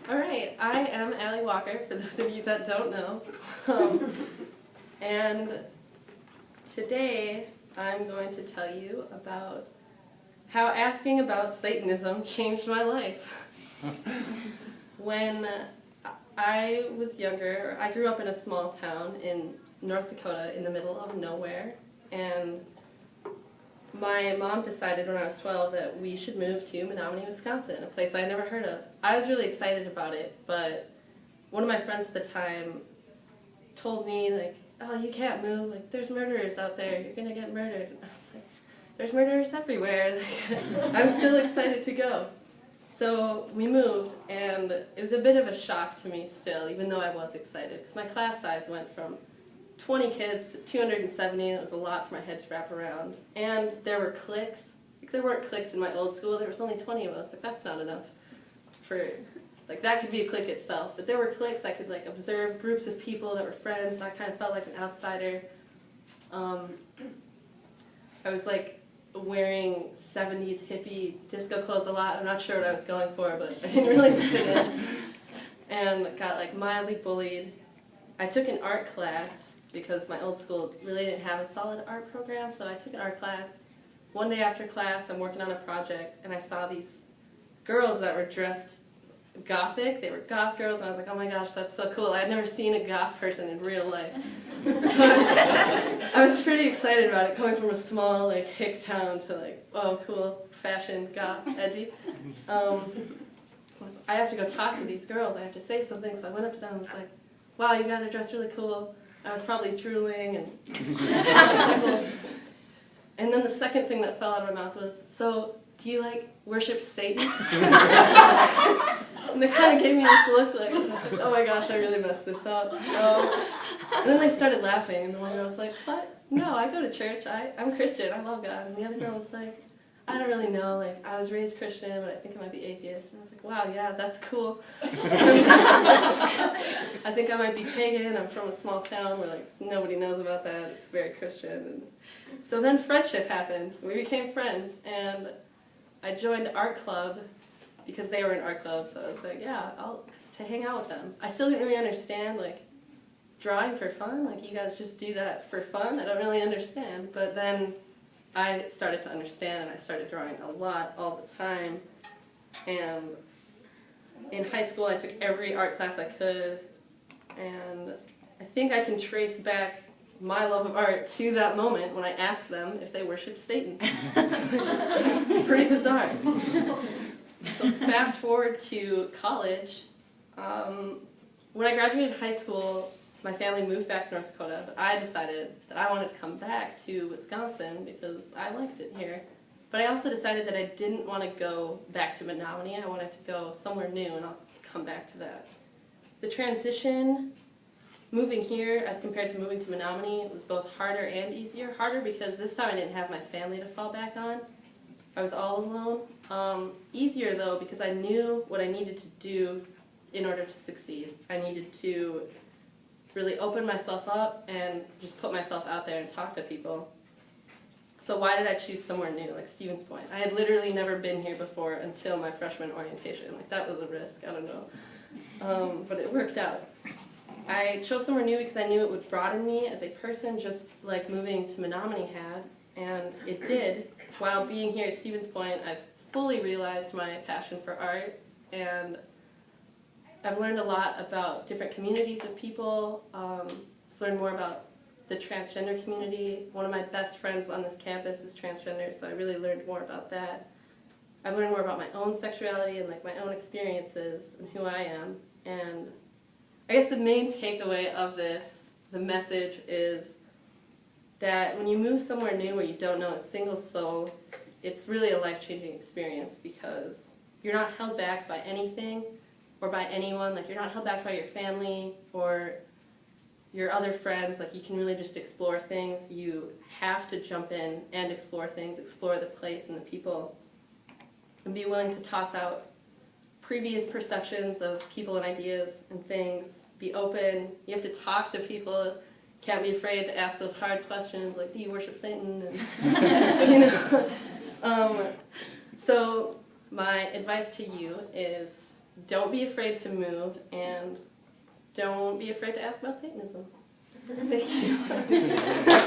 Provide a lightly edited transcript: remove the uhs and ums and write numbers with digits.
Alright, I am Allie Walker, for those of you that don't know. And today I'm going to tell you about how asking about Satanism changed my life. When I was younger, I grew up in a small town in North Dakota in the middle of nowhere, and my mom decided when I was 12 that we should move to Menominee, Wisconsin, a place I had never heard of. I was really excited about it, but one of my friends at the time told me, like, oh, you can't move, like, there's murderers out there, you're gonna get murdered. And I was like, there's murderers everywhere. I'm still excited to go. So we moved, and it was a bit of a shock to me still, even though I was excited, because my class size went from 20 kids to 270, and it was a lot for my head to wrap around. And there were cliques. Like, there weren't cliques in my old school, there was only 20 of us. Like, that's not enough for, like, that could be a clique itself. But there were cliques. I could, like, observe groups of people that were friends, and I kind of felt like an outsider. I was, like, wearing 70s hippie disco clothes a lot. I'm not sure what I was going for, but I didn't really fit in. And got, like, mildly bullied. I took an art class because my old school really didn't have a solid art program, so I took an art class. One day after class, I'm working on a project, and I saw these girls that were dressed gothic. They were goth girls, and I was like, oh my gosh, that's so cool. I had never seen a goth person in real life. I was pretty excited about it, coming from a small, like, hick town to, like, oh, cool, fashion, goth, edgy. I have to go talk to these girls. I have to say something, so I went up to them and was like, wow, you guys are dressed really cool. I was probably drooling, and and then the second thing that fell out of my mouth was, so, do you, like, worship Satan? And they kind of gave me this look, like, I was like, oh my gosh, I really messed this up. And then they started laughing, and the one girl was like, what? No, I go to church, I'm Christian, I love God. And the other girl was like, I don't really know, like, I was raised Christian, but I think I might be atheist. And I was like, wow, yeah, that's cool. I think I might be pagan. I'm from a small town where, like, nobody knows about that. It's very Christian. And so then friendship happened. We became friends, and I joined art club because they were in art club, so I was like, yeah, I'll just to hang out with them. I still didn't really understand, like, drawing for fun. Like, you guys just do that for fun? I don't really understand. But then I started to understand, and I started drawing a lot, all the time. And in high school, I took every art class I could, and I think I can trace back my love of art to that moment when I asked them if they worshipped Satan. Pretty bizarre. So fast forward to college. When I graduated high school, my family moved back to North Dakota, but I decided that I wanted to come back to Wisconsin because I liked it here. But I also decided that I didn't want to go back to Menominee. I wanted to go somewhere new, and I'll come back to that. The transition, moving here as compared to moving to Menominee, was both harder and easier. Harder because this time I didn't have my family to fall back on. I was all alone. Easier, though, because I knew what I needed to do in order to succeed. I needed to really open myself up and just put myself out there and talk to people. So why did I choose somewhere new, like Stevens Point? I had literally never been here before until my freshman orientation. Like, that was a risk, I don't know. But it worked out. I chose somewhere new because I knew it would broaden me as a person, just like moving to Menominee had, and it did. While being here at Stevens Point, I've fully realized my passion for art, and I've learned a lot about different communities of people. I've learned more about the transgender community. One of my best friends on this campus is transgender, so I really learned more about that. I've learned more about my own sexuality and, like, my own experiences and who I am. And I guess the main takeaway of this, the message, is that when you move somewhere new where you don't know a single soul, it's really a life-changing experience because you're not held back by anything or by anyone. Like, you're not held back by your family or your other friends. Like, you can really just explore things. You have to jump in and explore things, explore the place and the people, and be willing to toss out previous perceptions of people and ideas and things. Be open. You have to talk to people. Can't be afraid to ask those hard questions, like, do you worship Satan? And, you know. So my advice to you is don't be afraid to move, and don't be afraid to ask about Satanism. Thank you.